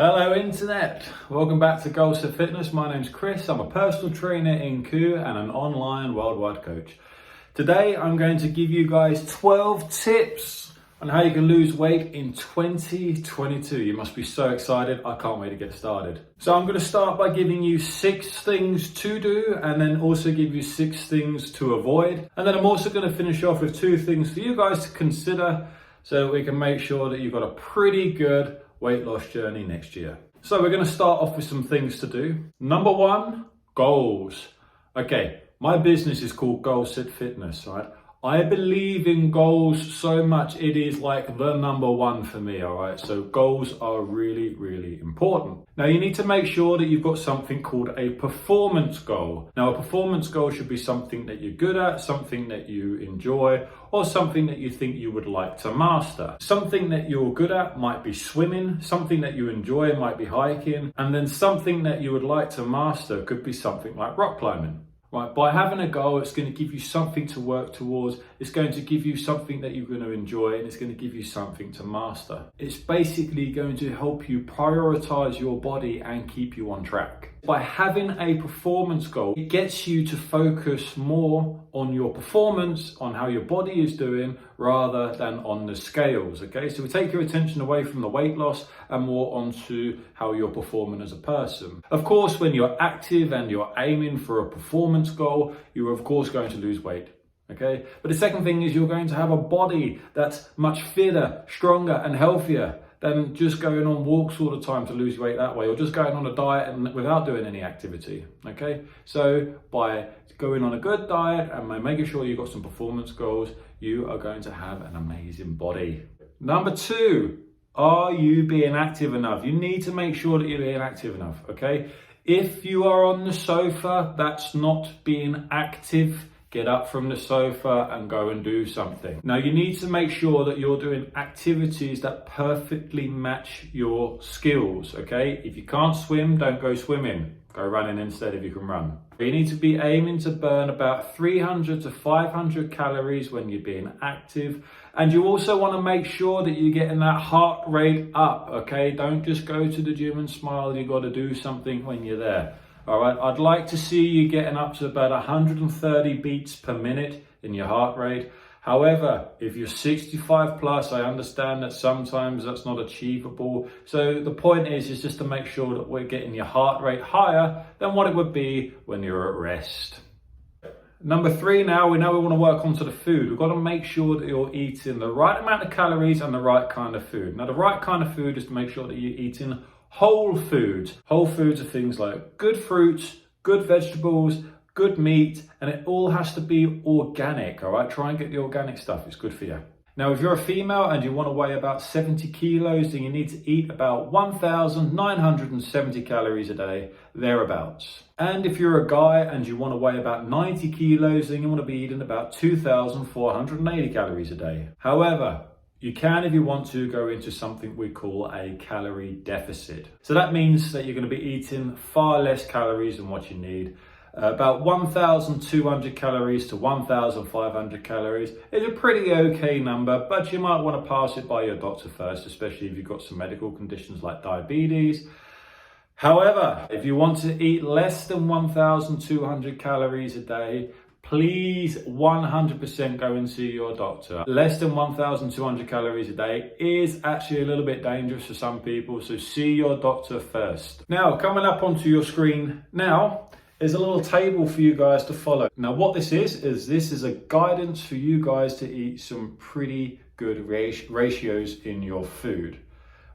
Hello Internet, welcome back to GoalSet Fitness. My name's Chris, I'm a personal trainer in Ku and an online worldwide coach. Today I'm going to give you guys 12 tips on how you can lose weight in 2022. You must be so excited, I can't wait to get started. So I'm going to start by giving you 6 things to do and then also give you 6 things to avoid. And then I'm also going to finish off with 2 things for you guys to consider so that we can make sure that you've got a pretty good weight loss journey next year. So we're going to start off with some things to do. Number 1, goals. Okay, my business is called GoalSet Fitness, right? I believe in goals so much, it is like the number 1 for me, all right? So goals are really, really important. Now you need to make sure that you've got something called a performance goal. Now a performance goal should be something that you're good at, something that you enjoy, or something that you think you would like to master. Something that you're good at might be swimming, something that you enjoy might be hiking, and then something that you would like to master could be something like rock climbing. Right, by having a goal, it's going to give you something to work towards, it's going to give you something that you're going to enjoy, and it's going to give you something to master. It's basically going to help you prioritize your body and keep you on track. By having a performance goal, it gets you to focus more on your performance, on how your body is doing, rather than on the scales, okay? So we take your attention away from the weight loss and more onto how you're performing as a person. Of course, when you're active and you're aiming for a performance goal, you're of course going to lose weight. Okay, but the second thing is you're going to have a body that's much fitter, stronger and healthier than just going on walks all the time to lose weight that way, or just going on a diet and without doing any activity. Okay, so by going on a good diet and by making sure you've got some performance goals, you are going to have an amazing body. Number 2, are you being active enough? You need to make sure that you're being active enough, okay? If you are on the sofa, that's not being active. Get up from the sofa and go and do something. Now you need to make sure that you're doing activities that perfectly match your skills, okay? If you can't swim, don't go swimming. Go running instead if you can run. You need to be aiming to burn about 300 to 500 calories when you're being active. And you also want to make sure that you're getting that heart rate up, okay? Don't just go to the gym and smile. You've got to do something when you're there. All right, I'd like to see you getting up to about 130 beats per minute in your heart rate. However, if you're 65 plus, I understand that sometimes that's not achievable. So the point is just to make sure that we're getting your heart rate higher than what it would be when you're at rest. Number 3 now, we know we want to work onto the food. We've got to make sure that you're eating the right amount of calories and the right kind of food. Now the right kind of food is to make sure that you're eating whole foods. Whole foods are things like good fruits, good vegetables, good meat, and it all has to be organic, all right? Try and get the organic stuff, it's good for you. Now, if you're a female and you want to weigh about 70 kilos, then you need to eat about 1,970 calories a day, thereabouts. And if you're a guy and you want to weigh about 90 kilos, then you want to be eating about 2,480 calories a day. However, you can, if you want to, go into something we call a calorie deficit. So that means that you're going to be eating far less calories than what you need. About 1,200 calories to 1,500 calories is a pretty okay number, but you might want to pass it by your doctor first, especially if you've got some medical conditions like diabetes. However, if you want to eat less than 1,200 calories a day, please 100% go and see your doctor. Less than 1,200 calories a day is actually a little bit dangerous for some people, so see your doctor first. Now, coming up onto your screen now is a little table for you guys to follow. Now, what this is a guidance for you guys to eat some pretty good ratios in your food.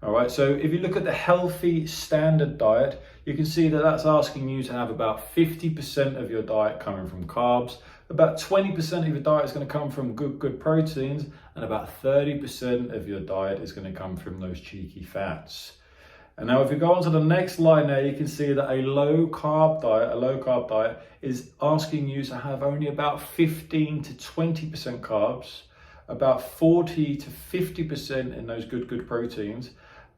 All right, so if you look at the healthy standard diet, you can see that that's asking you to have about 50% of your diet coming from carbs, about 20% of your diet is going to come from good proteins, and about 30% of your diet is going to come from those cheeky fats. And now if you go on to the next line there, you can see that a low carb diet is asking you to have only about 15 to 20% carbs, about 40 to 50% in those good proteins,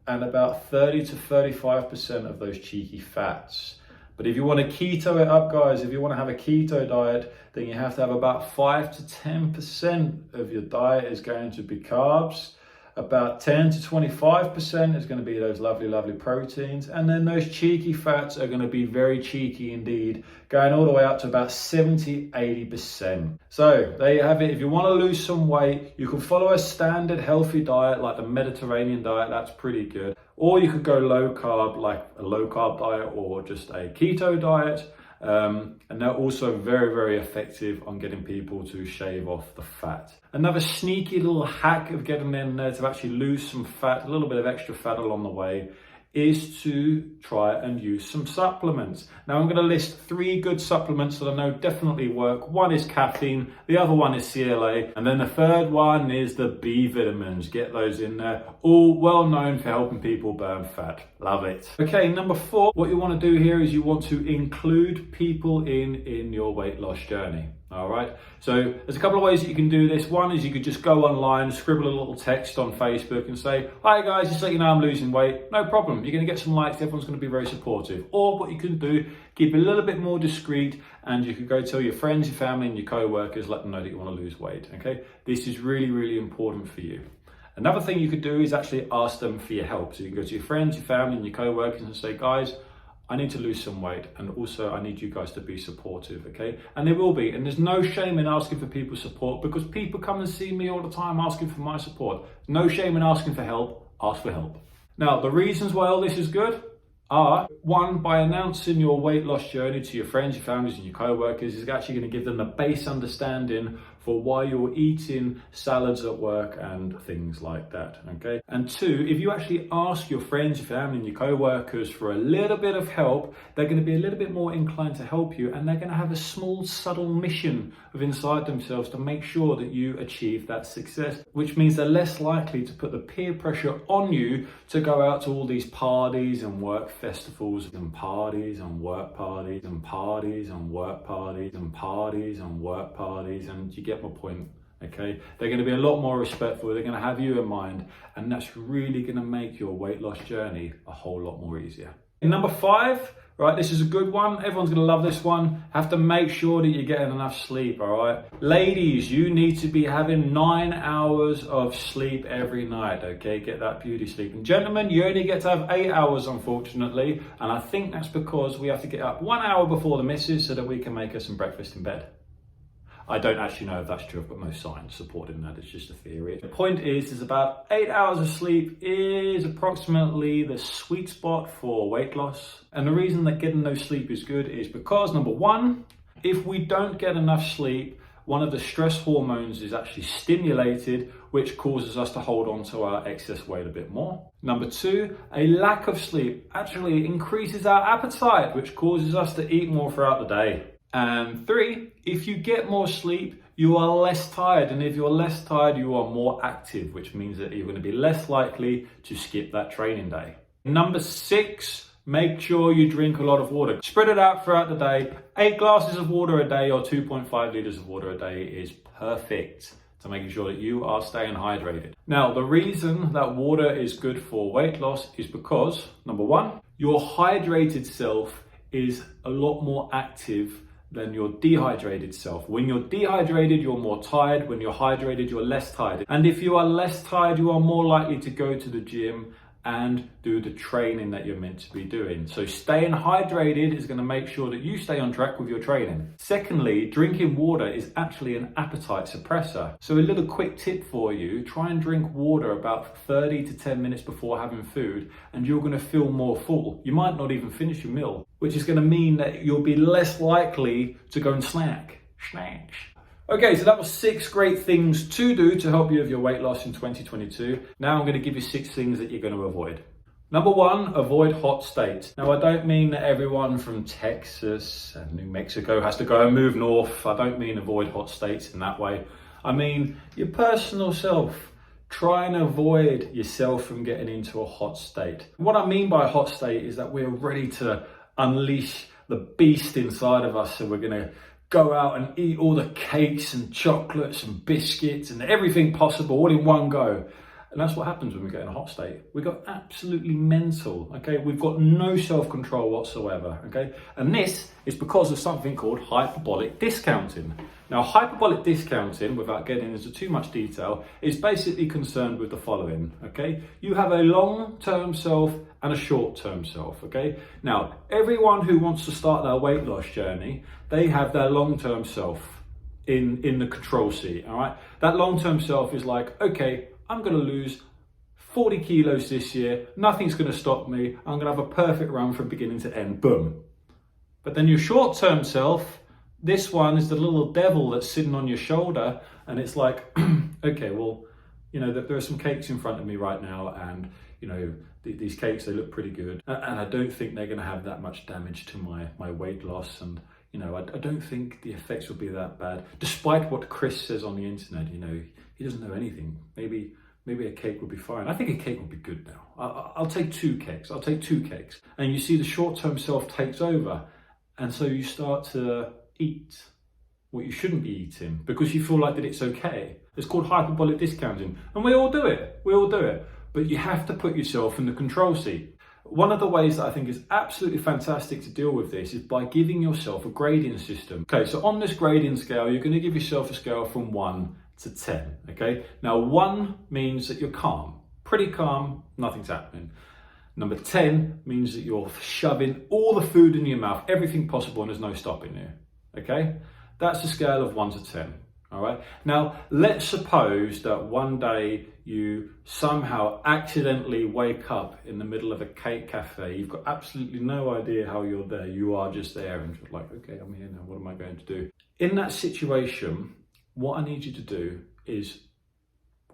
and about 30 to 35% of those cheeky fats. But if you want to keto it up, guys, if you want to have a keto diet, then you have to have about 5 to 10% of your diet is going to be carbs, About 10 to 25% is going to be those lovely proteins. And then those cheeky fats are going to be very cheeky indeed, going all the way up to about 70, 80%. So there you have it. If you want to lose some weight, you can follow a standard healthy diet like the Mediterranean diet. That's pretty good. Or you could go low carb, like a low carb diet or just a keto diet. And they're also very effective on getting people to shave off the fat. Another sneaky little hack of getting them there to actually lose some fat, a little bit of extra fat along the way, is to try and use some supplements. Now I'm going to list 3 good supplements that I know definitely work. One is caffeine, the other one is CLA, and then the third one is the B vitamins. Get those in there. All well known for helping people burn fat. Love it. Okay, number 4, what you want to do here is you want to include people in your weight loss journey. All right, so there's a couple of ways that you can do this. One is you could just go online, scribble a little text on Facebook and say, hi guys, just so you know I'm losing weight. No problem, you're going to get some likes, everyone's going to be very supportive. Or what you can do, keep it a little bit more discreet, and you could go tell your friends, your family and your co-workers, let them know that you want to lose weight. Okay, this is really important for you. Another thing you could do is actually ask them for your help. So you can go to your friends, your family and your co-workers and say, guys, I need to lose some weight, and also I need you guys to be supportive, okay? And there will be, and there's no shame in asking for people's support, because people come and see me all the time asking for my support. No shame in asking for help, ask for help. Now, the reasons why all this is good are, 1, by announcing your weight loss journey to your friends, your families and your co-workers is actually going to give them the base understanding for why you're eating salads at work and things like that, okay? And 2, if you actually ask your friends, your family and your co-workers for a little bit of help, they're going to be a little bit more inclined to help you, and they're going to have a small subtle mission of inside themselves to make sure that you achieve that success, which means they're less likely to put the peer pressure on you to go out to all these parties and work festivals and parties and work parties and parties and work parties and parties and work parties, and you get my point. Okay, they're going to be a lot more respectful, they're going to have you in mind, and that's really going to make your weight loss journey a whole lot more easier. And number 5, right, this is a good one, everyone's going to love this one. Have to make sure that you're getting enough sleep. All right, ladies, you need to be having 9 hours of sleep every night. Okay, get that beauty sleep. And gentlemen, you only get to have 8 hours, unfortunately, and I think that's because we have to get up 1 hour before the missus so that we can make us some breakfast in bed. I don't actually know if that's true, but most science supporting that. It's just a theory. The point is about 8 hours of sleep is approximately the sweet spot for weight loss. And the reason that getting no sleep is good is because, number 1, if we don't get enough sleep, one of the stress hormones is actually stimulated, which causes us to hold on to our excess weight a bit more. Number 2, a lack of sleep actually increases our appetite, which causes us to eat more throughout the day. And 3, if you get more sleep, you are less tired. And if you're less tired, you are more active, which means that you're going to be less likely to skip that training day. Number 6, make sure you drink a lot of water. Spread it out throughout the day. 8 glasses of water a day or 2.5 liters of water a day is perfect to making sure that you are staying hydrated. Now, the reason that water is good for weight loss is because, number 1, your hydrated self is a lot more active than your dehydrated self. When you're dehydrated, you're more tired. When you're hydrated, you're less tired. And if you are less tired, you are more likely to go to the gym and do the training that you're meant to be doing. So staying hydrated is going to make sure that you stay on track with your training. Secondly, drinking water is actually an appetite suppressor. So a little quick tip for you, try and drink water about 30 to 10 minutes before having food, and you're going to feel more full. You might not even finish your meal, which is going to mean that you'll be less likely to go and snack. Okay, so that was 6 great things to do to help you with your weight loss in 2022. Now I'm going to give you 6 things that you're going to avoid. Number 1, avoid hot states. Now, I don't mean that everyone from Texas and New Mexico has to go and move north. I don't mean avoid hot states in that way. I mean your personal self. Try and avoid yourself from getting into a hot state. What I mean by a hot state is that we're ready to unleash the beast inside of us, so we're going to go out and eat all the cakes and chocolates and biscuits and everything possible all in one go. And that's what happens when we get in a hot state. We got absolutely mental, okay? We've got no self-control whatsoever, okay? And this is because of something called hyperbolic discounting. Now, hyperbolic discounting, without getting into too much detail, is basically concerned with the following, okay? You have a long-term self and a short-term self, okay? Now, everyone who wants to start their weight loss journey, they have their long-term self in the control seat, all right? That long-term self is like, okay, I'm gonna lose 40 kilos this year, nothing's gonna stop me, I'm gonna have a perfect run from beginning to end, boom. But then your short-term self, this one is the little devil that's sitting on your shoulder, and it's like, okay, well, you know, there are some cakes in front of me right now, and you know, these cakes, they look pretty good, and I don't think they're going to have that much damage to my weight loss, and you know, I don't think the effects will be that bad, despite what Chris says on the internet. You know, he doesn't know anything. Maybe a cake would be fine. I think a cake would be good now. I'll take 2 cakes. I'll take 2 cakes, and you see the short-term self takes over, and so you start to eat what you shouldn't be eating because you feel like that it's okay. It's called hyperbolic discounting, and we all do it. But you have to put yourself in the control seat. One of the ways that I think is absolutely fantastic to deal with this is by giving yourself a grading system. Okay, so on this grading scale, you're going to give yourself a scale from 1 to 10. Okay, now 1 means that you're calm, pretty calm, nothing's happening. Number 10 means that you're shoving all the food in your mouth, everything possible, and there's no stopping you. Okay, that's the scale of 1 to 10. All right, now let's suppose that one day you somehow accidentally wake up in the middle of a cake cafe. You've got absolutely no idea how you're there. You are just there and you're like, okay, I'm here now. What am I going to do? In that situation, what I need you to do is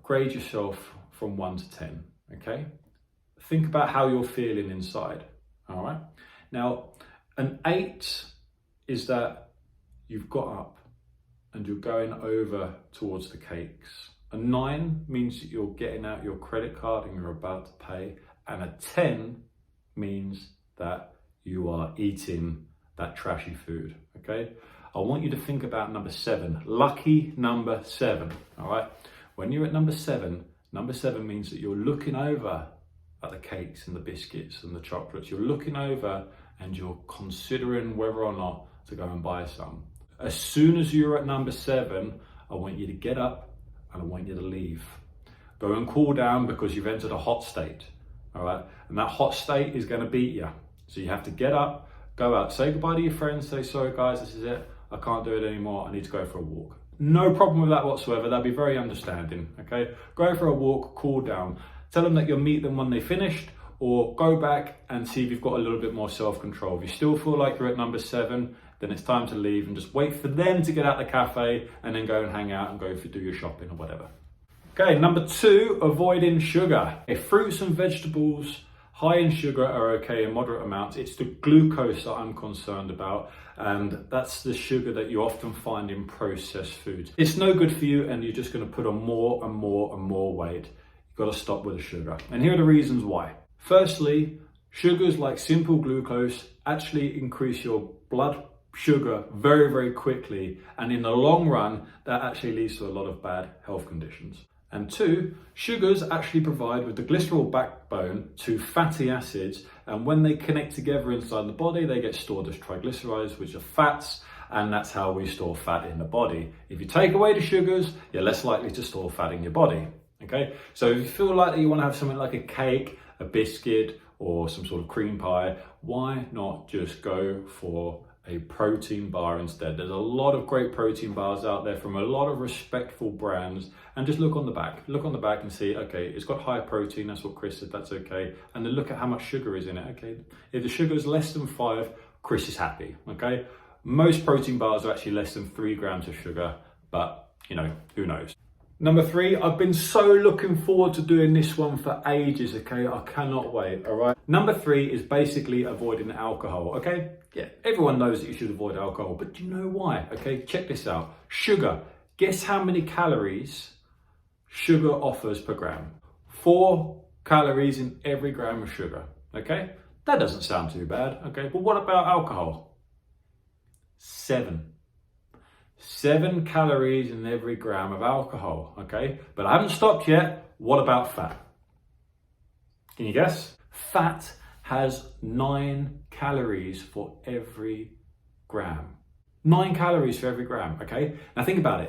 grade yourself from 1 to 10. Okay, think about how you're feeling inside. All right, now an 8 is that you've got up and you're going over towards the cakes. A 9 means that you're getting out your credit card and you're about to pay. And a 10 means that you are eating that trashy food, okay? I want you to think about number 7, lucky number 7, all right? When you're at number 7 means that you're looking over at the cakes and the biscuits and the chocolates. You're looking over and you're considering whether or not to go and buy some. As soon as you're at number 7, I want you to get up and I want you to leave. Go and cool down because you've entered a hot state, all right? And that hot state is going to beat you. So you have to get up, go out, say goodbye to your friends, say, sorry guys, this is it. I can't do it anymore. I need to go for a walk. No problem with that whatsoever. They'll be very understanding, okay? Go for a walk, cool down. Tell them that you'll meet them when they finished, or go back and see if you've got a little bit more self-control. If you still feel like you're at number 7, then it's time to leave and just wait for them to get out the cafe and then go and hang out and go do your shopping or whatever. Okay, number 2, avoiding sugar. If fruits and vegetables high in sugar are okay in moderate amounts, it's the glucose that I'm concerned about, and that's the sugar that you often find in processed foods. It's no good for you, and you're just going to put on more and more and more weight. You've got to stop with the sugar. And here are the reasons why. Firstly, sugars like simple glucose actually increase your blood sugar very, very quickly, and in the long run that actually leads to a lot of bad health conditions. And 2, sugars actually provide with the glycerol backbone to fatty acids, and when they connect together inside the body they get stored as triglycerides, which are fats, and that's how we store fat in the body. If you take away the sugars, you're less likely to store fat in your body. Okay, so if you feel like that you want to have something like a cake, a biscuit, or some sort of cream pie, why not just go for a protein bar instead? There's a lot of great protein bars out there from a lot of respectful brands, and just look on the back. Look on the back and see, okay, it's got high protein, that's what Chris said, that's okay. And then look at how much sugar is in it, okay? If the sugar is less than 5, Chris is happy, okay? Most protein bars are actually less than 3 grams of sugar, but you know, who knows? Number 3, I've been so looking forward to doing this one for ages, okay? I cannot wait, all right? Number 3 is basically avoiding alcohol, okay? Yeah, everyone knows that you should avoid alcohol, but do you know why? Okay, check this out. Sugar. Guess how many calories sugar offers per gram? 4 calories in every gram of sugar, okay? That doesn't sound too bad, okay? But what about alcohol? 7 calories in every gram of alcohol, okay? But I haven't stopped yet. What about fat? Can you guess? Fat has 9 calories for every gram. 9 calories for every gram, okay? Now think about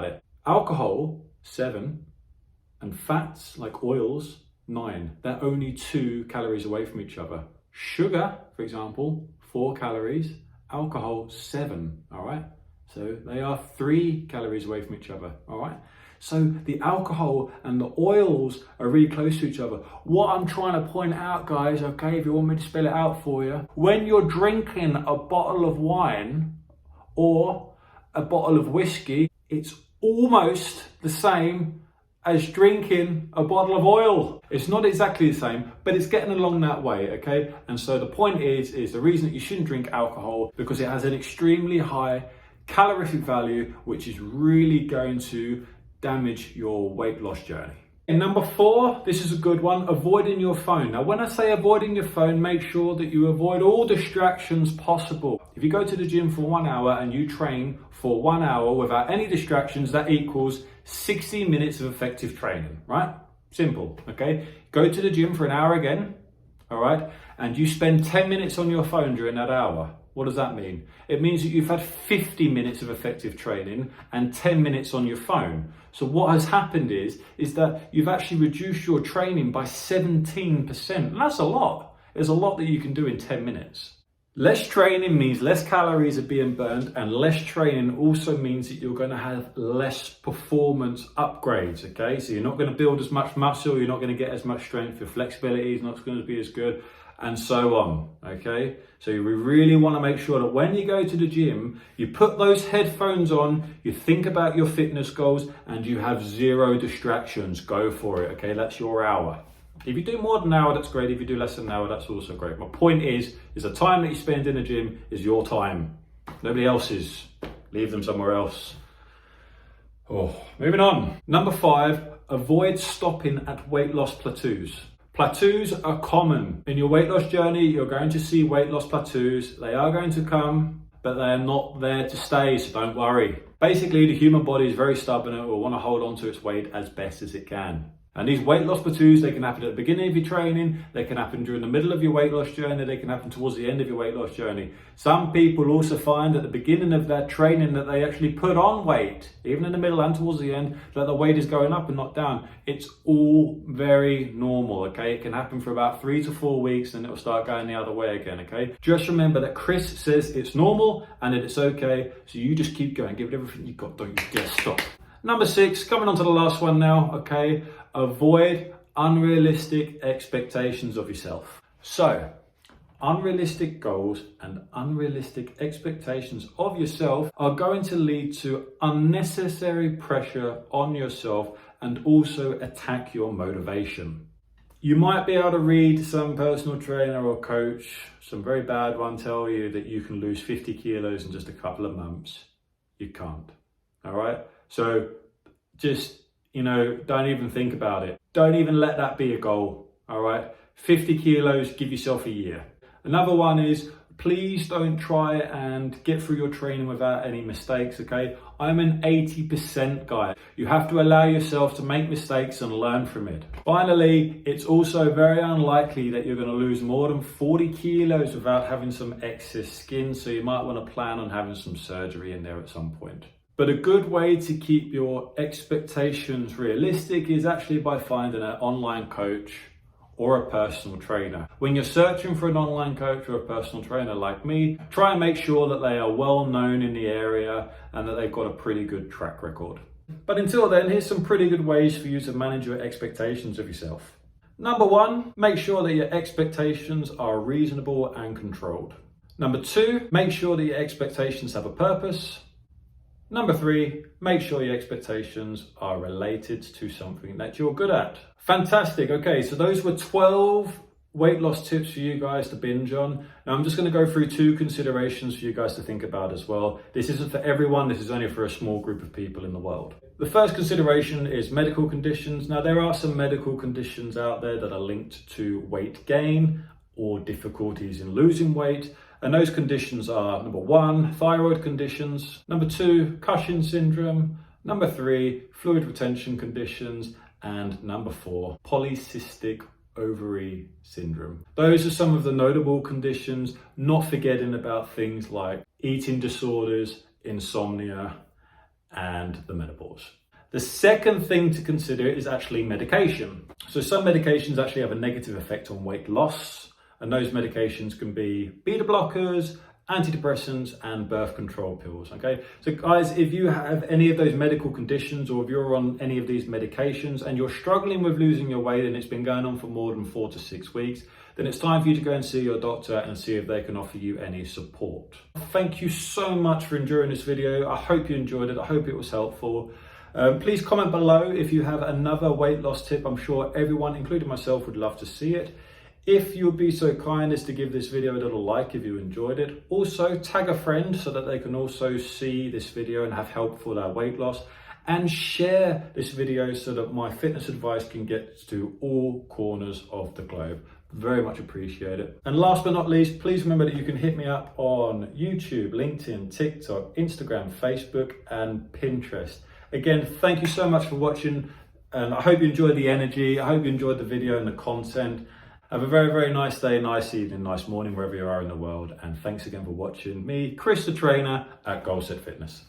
it. Alcohol, 7, and fats like oils, 9. They're only 2 calories away from each other. Sugar, for example, 4 calories, alcohol, 7, all right? So they are 3 calories away from each other, all right? So the alcohol and the oils are really close to each other. What I'm trying to point out, guys, okay, if you want me to spell it out for you, when you're drinking a bottle of wine or a bottle of whiskey, it's almost the same as drinking a bottle of oil. It's not exactly the same, but it's getting along that way, okay? And so the point is the reason that you shouldn't drink alcohol, because it has an extremely high calorific value, which is really going to damage your weight loss journey. And number 4, this is a good one, avoiding your phone. Now, when I say avoiding your phone, make sure that you avoid all distractions possible. If you go to the gym for 1 hour and you train for 1 hour without any distractions, that equals 60 minutes of effective training, right? Simple, okay? Go to the gym for an hour again, all right? And you spend 10 minutes on your phone during that hour. What does that mean? It means that you've had 50 minutes of effective training and 10 minutes on your phone. So what has happened is that you've actually reduced your training by 17%. And that's a lot. There's a lot that you can do in 10 minutes. Less training means less calories are being burned, and less training also means that you're going to have less performance upgrades, okay? So you're not going to build as much muscle, you're not going to get as much strength, your flexibility is not going to be as good, and so on, okay? So we really want to make sure that when you go to the gym, you put those headphones on, you think about your fitness goals, and you have 0 distractions. Go for it, okay? That's your hour. If you do more than an hour, that's great. If you do less than an hour, that's also great. My point is the time that you spend in the gym is your time. Nobody else's. Leave them somewhere else. Oh, moving on. Number 5, avoid stopping at weight loss plateaus. Plateaus are common. In your weight loss journey, you're going to see weight loss plateaus. They are going to come, but they are not there to stay, so don't worry. Basically, the human body is very stubborn and it will want to hold on to its weight as best as it can. And these weight loss plateaus, they can happen at the beginning of your training, they can happen during the middle of your weight loss journey, they can happen towards the end of your weight loss journey. Some people also find at the beginning of their training that they actually put on weight, even in the middle and towards the end, that the weight is going up and not down. It's all very normal, okay? It can happen for about 3 to 4 weeks and it'll start going the other way again, okay? Just remember that Chris says it's normal and that it's okay, so you just keep going, give it everything you've got, don't you dare stop. Number 6, coming on to the last one now, okay? Avoid unrealistic expectations of yourself. So, unrealistic goals and unrealistic expectations of yourself are going to lead to unnecessary pressure on yourself and also attack your motivation. You might be able to read some personal trainer or coach, some very bad one, tell you that you can lose 50 kilos in just a couple of months. You can't, all right? So just, don't even think about it. Don't even let that be a goal, all right? 50 kilos, give yourself a year. Another one is, please don't try and get through your training without any mistakes, okay? I'm an 80% guy. You have to allow yourself to make mistakes and learn from it. Finally, it's also very unlikely that you're going to lose more than 40 kilos without having some excess skin, so you might want to plan on having some surgery in there at some point. But a good way to keep your expectations realistic is actually by finding an online coach or a personal trainer. When you're searching for an online coach or a personal trainer like me, try and make sure that they are well known in the area and that they've got a pretty good track record. But until then, here's some pretty good ways for you to manage your expectations of yourself. Number 1, make sure that your expectations are reasonable and controlled. Number 2, make sure that your expectations have a purpose. Number 3, make sure your expectations are related to something that you're good at. Fantastic. Okay, so those were 12 weight loss tips for you guys to binge on. Now I'm just going to go through 2 considerations for you guys to think about as well. This isn't for everyone, this is only for a small group of people in the world. The first consideration is medical conditions. Now there are some medical conditions out there that are linked to weight gain or difficulties in losing weight. And those conditions are, number 1, thyroid conditions, number 2, Cushing syndrome, number 3, fluid retention conditions, and number 4, polycystic ovary syndrome. Those are some of the notable conditions, not forgetting about things like eating disorders insomnia, and the menopause. The second thing to consider is actually medication. So some medications actually have a negative effect on weight loss, and those medications can be beta blockers, antidepressants, and birth control pills. Okay, so guys, if you have any of those medical conditions, or if you're on any of these medications and you're struggling with losing your weight and it's been going on for more than 4 to 6 weeks, then it's time for you to go and see your doctor and see if they can offer you any support. Thank you so much for enjoying this video. I hope you enjoyed it. I hope it was helpful. Please comment below if you have another weight loss tip. I'm sure everyone, including myself, would love to see it. If you would be so kind as to give this video a little like if you enjoyed it. Also tag a friend so that they can also see this video and have help for their weight loss. And share this video so that my fitness advice can get to all corners of the globe. Very much appreciate it. And last but not least, please remember that you can hit me up on YouTube, LinkedIn, TikTok, Instagram, Facebook, and Pinterest. Again, thank you so much for watching, and I hope you enjoyed the energy. I hope you enjoyed the video and the content. Have a very, very nice day, nice evening, nice morning, wherever you are in the world. And thanks again for watching me, Chris the trainer at GoalSet Fitness.